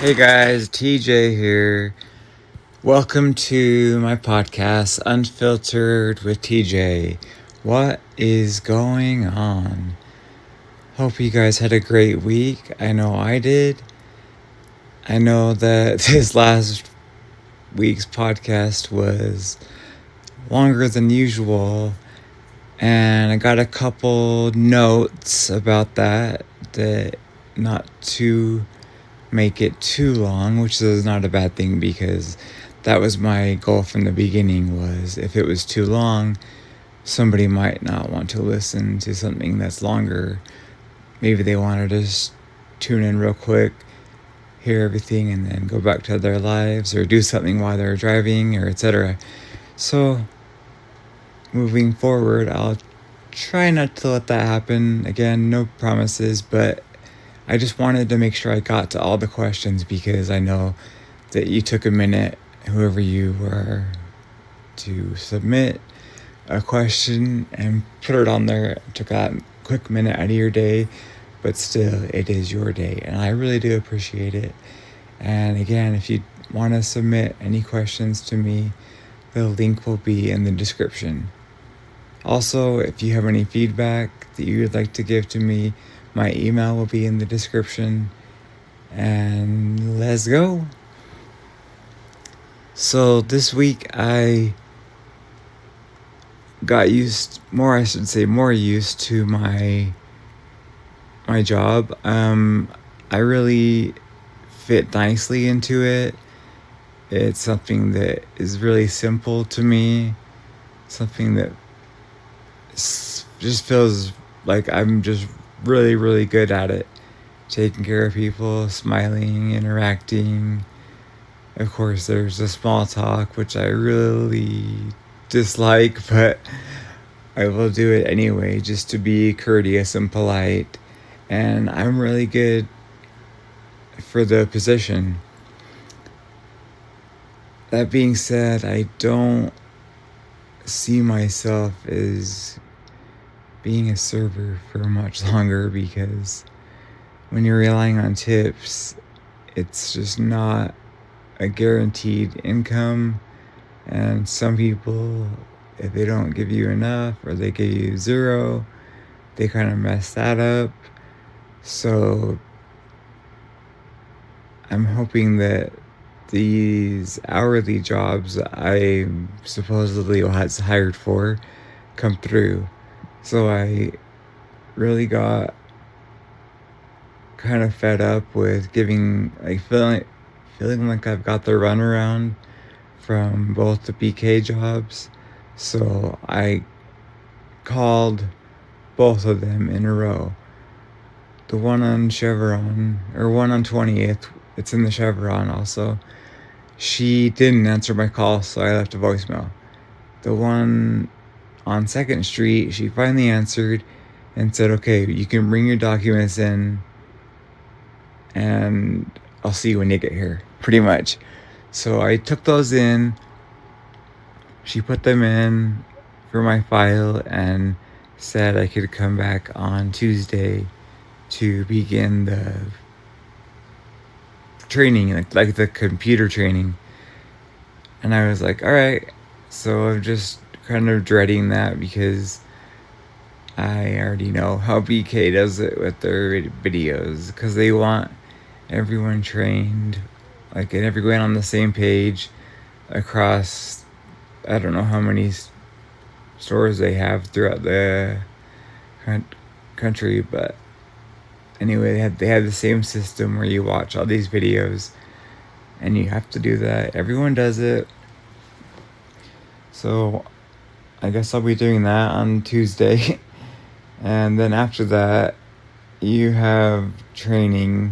Hey guys, TJ here. Welcome to my podcast, Unfiltered with TJ. What is going on? Hope you guys had a great week. I know I did. I know that this last week's podcast was longer than usual, and I got a couple notes about that not to make it too long, which is not a bad thing because that was my goal from the beginning. Was if it was too long, somebody might not want to listen to something that's longer. Maybe they want to just tune in real quick, hear everything, and then go back to their lives or do something while they're driving or etc. So moving forward, I'll try not to let that happen. Again, no promises, but I just wanted to make sure I got to all the questions because I know that you took a minute, whoever you were, to submit a question and put it on there. It took that quick minute out of your day, but still, it is your day, and I really do appreciate it. And again, if you want to submit any questions to me, the link will be in the description. Also, if you have any feedback that you would like to give to me, my email will be in the description. And let's go. So this week I got more used to my job. I really fit nicely into it. It's something that is really simple to me. Something that just feels like I'm just really, really good at it. Taking care of people, smiling, interacting. Of course, there's the small talk, which I really dislike, but I will do it anyway just to be courteous and polite. And I'm really good for the position. That being said, I don't see myself as being a server for much longer because when you're relying on tips, it's just not a guaranteed income. And some people, if they don't give you enough or they give you zero, they kind of mess that up. So I'm hoping that these hourly jobs I supposedly was hired for come through. So I really got kind of fed up with feeling like I've got the runaround from both the BK jobs. So I called both of them in a row. The one on Chevron, or one on 20th, it's in the Chevron also. She didn't answer my call, so I left a voicemail. The one on 2nd Street, she finally answered and said, okay, you can bring your documents in and I'll see you when you get here, pretty much. So I took those in. She put them in for my file and said I could come back on Tuesday to begin the training, like the computer training. And I was like, all right. So I'm just kind of dreading that because I already know how BK does it with their videos because they want everyone trained, like, and everyone on the same page across, I don't know how many stores they have throughout the country, but anyway, they had the same system where you watch all these videos and you have to do that. Everyone does it. So I guess I'll be doing that on Tuesday. And then after that, you have training,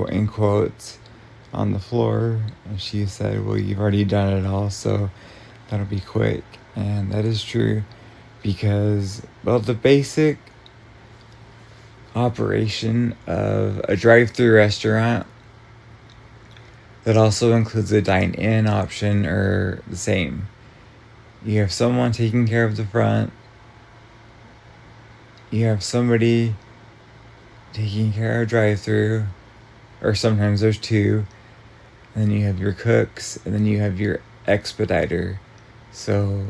in quotes, on the floor. And she said, well, you've already done it all, so that'll be quick. And that is true because, well, the basic operation of a drive-through restaurant that also includes a dine-in option are the same. You have someone taking care of the front. You have somebody taking care of drive-through or sometimes there's two. And then you have your cooks, and then you have your expediter. So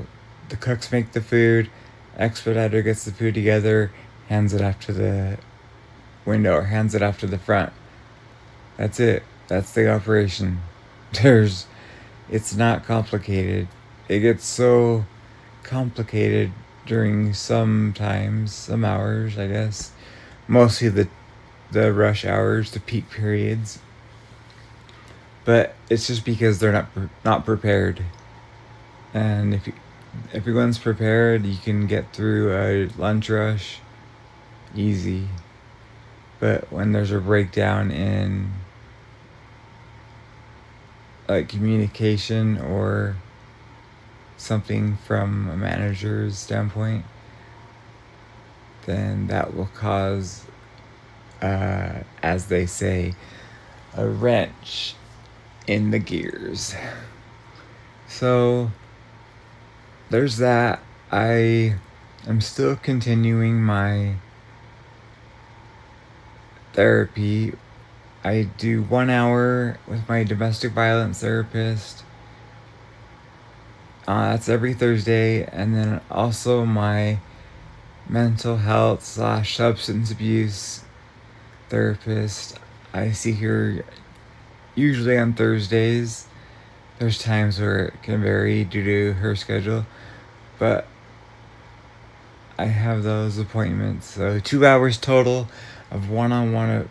the cooks make the food, expediter gets the food together, hands it off to the window or hands it off to the front. That's it. That's the operation. It's not complicated. It gets so complicated during some hours, I guess. Mostly the rush hours, the peak periods. But it's just because they're not prepared. And if everyone's prepared, you can get through a lunch rush easy. But when there's a breakdown in like communication or something from a manager's standpoint, then that will cause, as they say, a wrench in the gears. So there's that. I am still continuing my therapy. I do 1 hour with my domestic violence therapist. That's every Thursday. And then also my mental health / substance abuse therapist. I see her usually on Thursdays. There's times where it can vary due to her schedule, but I have those appointments. So 2 hours total of one-on-one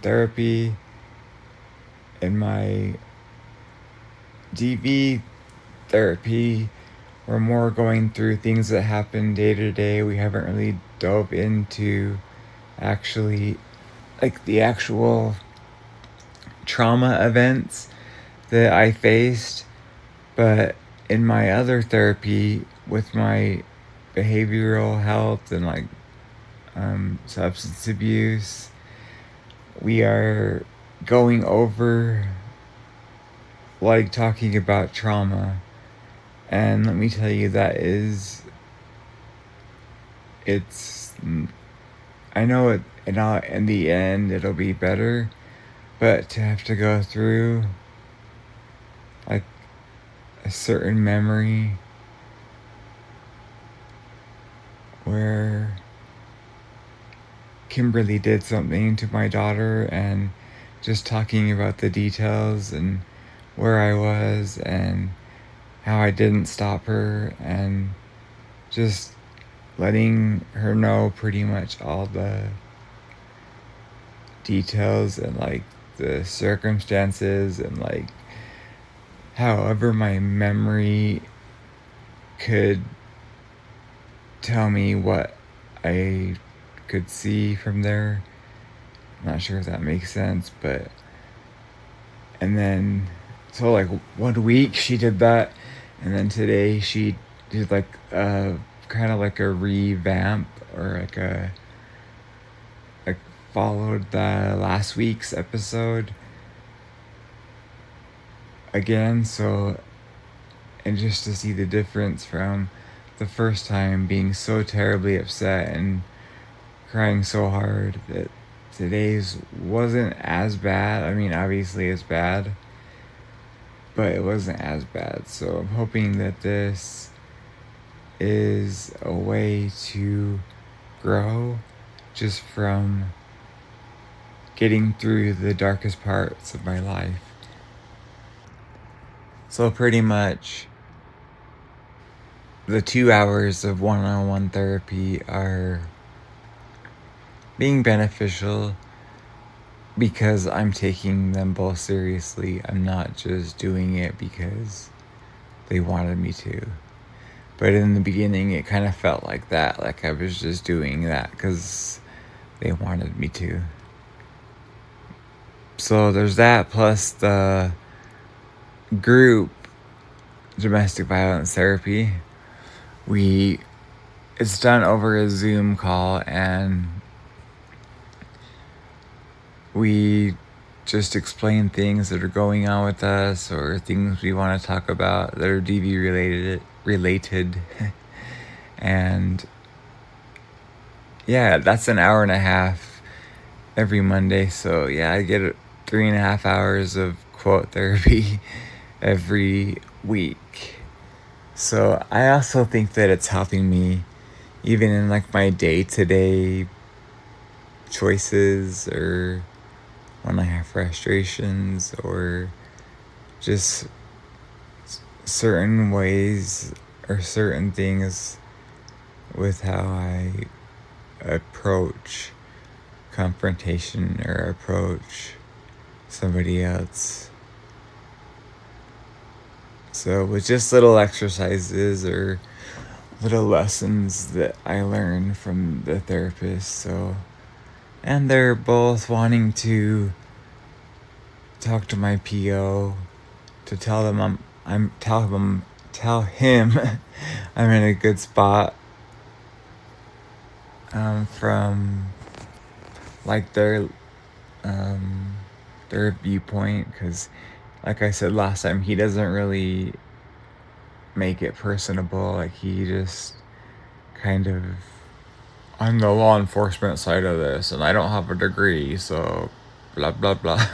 therapy. In my DV therapy, we're more going through things that happen day to day. We haven't really dove into actually like the actual trauma events that I faced. But in my other therapy with my behavioral health and like substance abuse, we are going over like talking about trauma. And let me tell you, I know it, and in the end it'll be better, but to have to go through like a certain memory where Kimberly did something to my daughter, and just talking about the details and where I was and how I didn't stop her, and just letting her know pretty much all the details and like the circumstances, and like however my memory could tell me what I could see from there. I'm not sure if that makes sense, but and then so like 1 week she did that, and then today she did like kind of like a revamp, or like followed the last week's episode again. So, and just to see the difference from the first time being so terribly upset and crying so hard, that today's wasn't as bad. I mean, obviously it's bad, but it wasn't as bad. So I'm hoping that this is a way to grow just from getting through the darkest parts of my life. So pretty much the 2 hours of one-on-one therapy are being beneficial because I'm taking them both seriously. I'm not just doing it because they wanted me to. But in the beginning, it kind of felt like that. Like I was just doing that because they wanted me to. So there's that, plus the group domestic violence therapy. It's done over a Zoom call, and we just explain things that are going on with us, or things we want to talk about that are DV related. And yeah, that's an hour and a half. every Monday. So yeah, I get 3.5 hours of quote therapy every week. So I also think that it's helping me even in like my day-to-day choices, or when I have frustrations, or just certain ways or certain things with how I approach confrontation or approach somebody else. So with just little exercises or little lessons that I learned from the therapist. So, and they're both wanting to talk to my PO to tell them tell him I'm in a good spot, from like their viewpoint, because like I said last time, he doesn't really make it personable. Like he just kind of, I'm the law enforcement side of this and I don't have a degree, so blah blah blah.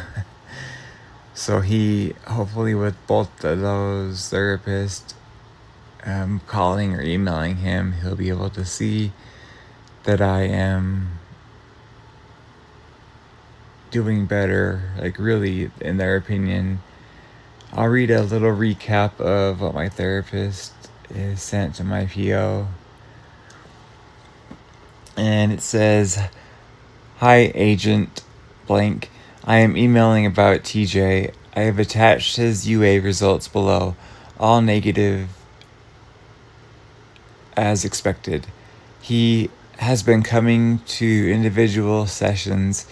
So he, hopefully with both of those therapists calling or emailing him, he'll be able to see that I am doing better, like really, in their opinion. I'll read a little recap of what my therapist is sent to my PO. And it says, "Hi, Agent Blank. I am emailing about TJ. I have attached his UA results below, all negative as expected. He has been coming to individual sessions.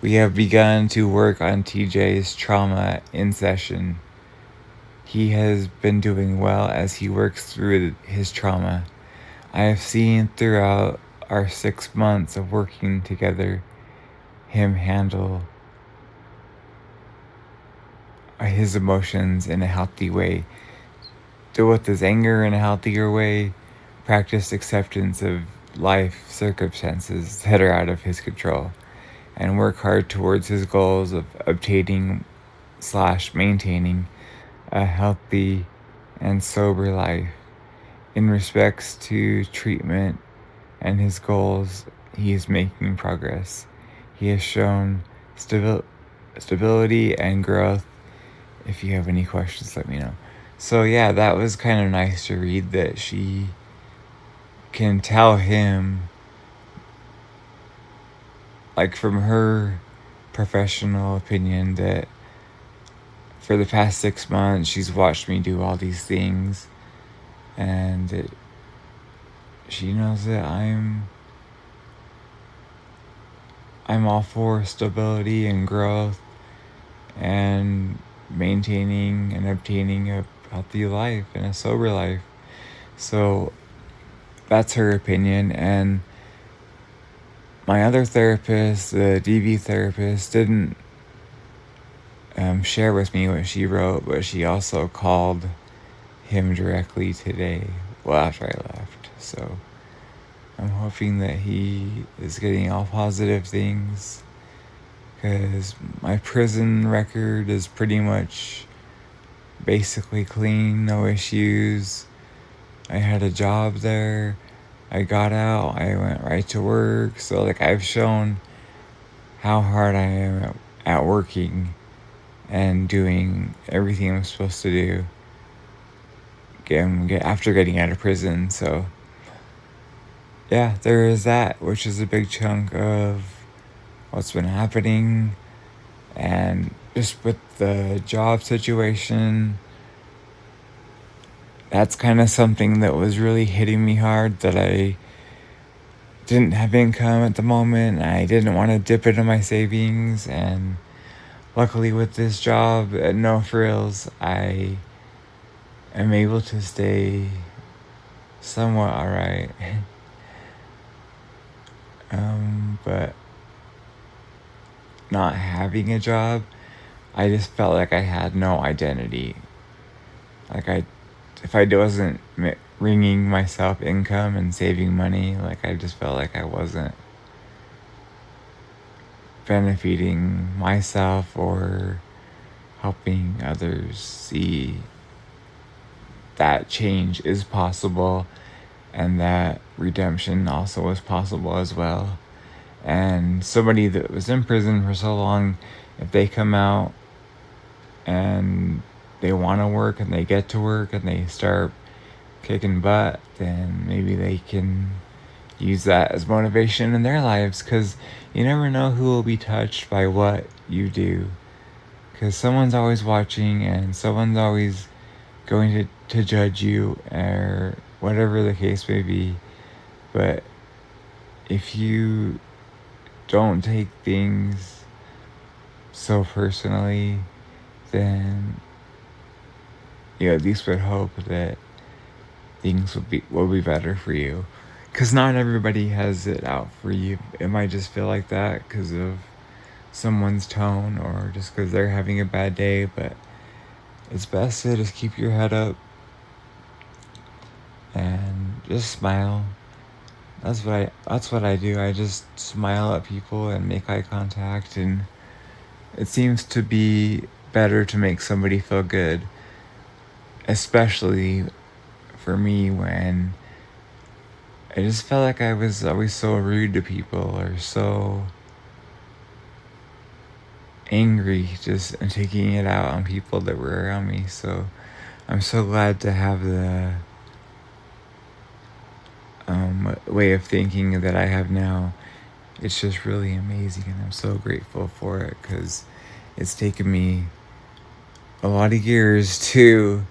We have begun to work on TJ's trauma in session. He has been doing well as he works through his trauma. I have seen throughout our 6 months of working together him handle his emotions in a healthy way, deal with his anger in a healthier way, practice acceptance of life circumstances that are out of his control, and work hard towards his goals of obtaining / maintaining a healthy and sober life. In respects to treatment and his goals, he is making progress. He has shown stability and growth. If you have any questions, let me know." So yeah, that was kind of nice to read, that she can tell him, like from her professional opinion, that for the past 6 months she's watched me do all these things, and that she knows that I'm all for stability and growth and maintaining and obtaining a healthy life and a sober life. So that's her opinion. And my other therapist, the DV therapist, didn't share with me what she wrote, but she also called him directly today, well, after I left. So I'm hoping that he is getting all positive things, because my prison record is pretty much basically clean, no issues. I had a job there. I got out. I went right to work. So like, I've shown how hard I am at working and doing everything I'm supposed to do after getting out of prison. So yeah, there is that, which is a big chunk of what's been happening. And just with the job situation, that's kind of something that was really hitting me hard, that I didn't have income at the moment, and I didn't want to dip into my savings. And luckily with this job at No Frills, I am able to stay somewhat alright. But not having a job, I just felt like I had no identity. Like if I wasn't bringing myself income and saving money, like I just felt like I wasn't benefiting myself or helping others see that change is possible and that redemption also is possible as well. And somebody that was in prison for so long, if they come out and they want to work and they get to work and they start kicking butt, then maybe they can use that as motivation in their lives, because you never know who will be touched by what you do, because someone's always watching and someone's always going to judge you or whatever the case may be. But if you don't take things so personally, then you at least would hope that things will be better for you. Because not everybody has it out for you. It might just feel like that because of someone's tone or just because they're having a bad day. But it's best to just keep your head up and just smile. That's what I do. I just smile at people and make eye contact, and it seems to be better to make somebody feel good, especially for me when I just felt like I was always so rude to people or so angry just and taking it out on people that were around me. So I'm so glad to have the way of thinking that I have now. It's just really amazing, and I'm so grateful for it because it's taken me a lot of years to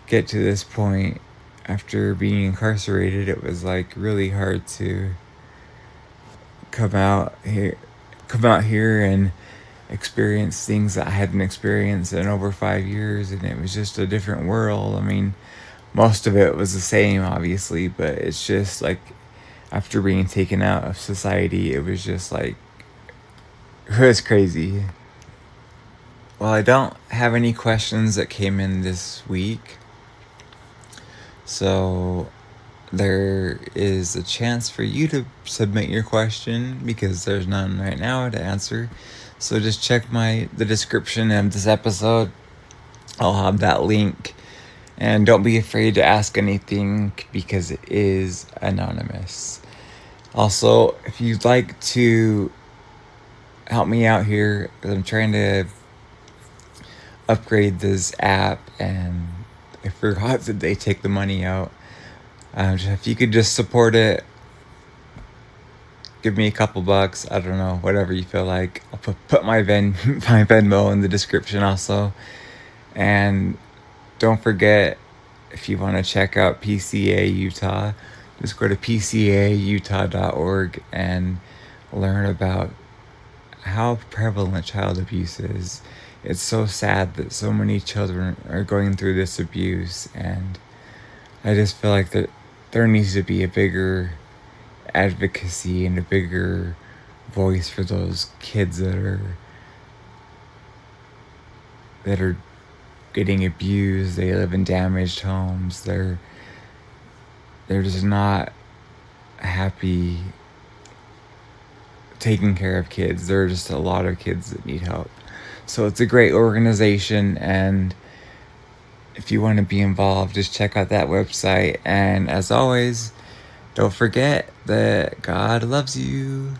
get to this point. After being incarcerated, it was like really hard to come out here and experience things that I hadn't experienced in over 5 years, and it was just a different world. I mean, most of it was the same, obviously, but it's just like after being taken out of society, it was just like, it was crazy. Well, I don't have any questions that came in this week, so there is a chance for you to submit your question because there's none right now to answer. So just check the description of this episode. I'll have that link. And don't be afraid to ask anything because it is anonymous. Also, if you'd like to help me out here, I'm trying to upgrade this app and I forgot that they take the money out. If you could just support it, give me a couple bucks, I don't know, whatever you feel like. I'll put my my Venmo in the description also. And don't forget, if you want to check out PCA Utah, just go to pcautah.org and learn about how prevalent child abuse is. It's so sad that so many children are going through this abuse, and I just feel like that there needs to be a bigger advocacy and a bigger voice for those kids that are getting abused. They live in damaged homes. They're just not happy taking care of kids. There are just a lot of kids that need help. So it's a great organization, and if you want to be involved, just check out that website. And as always, don't forget that God loves you.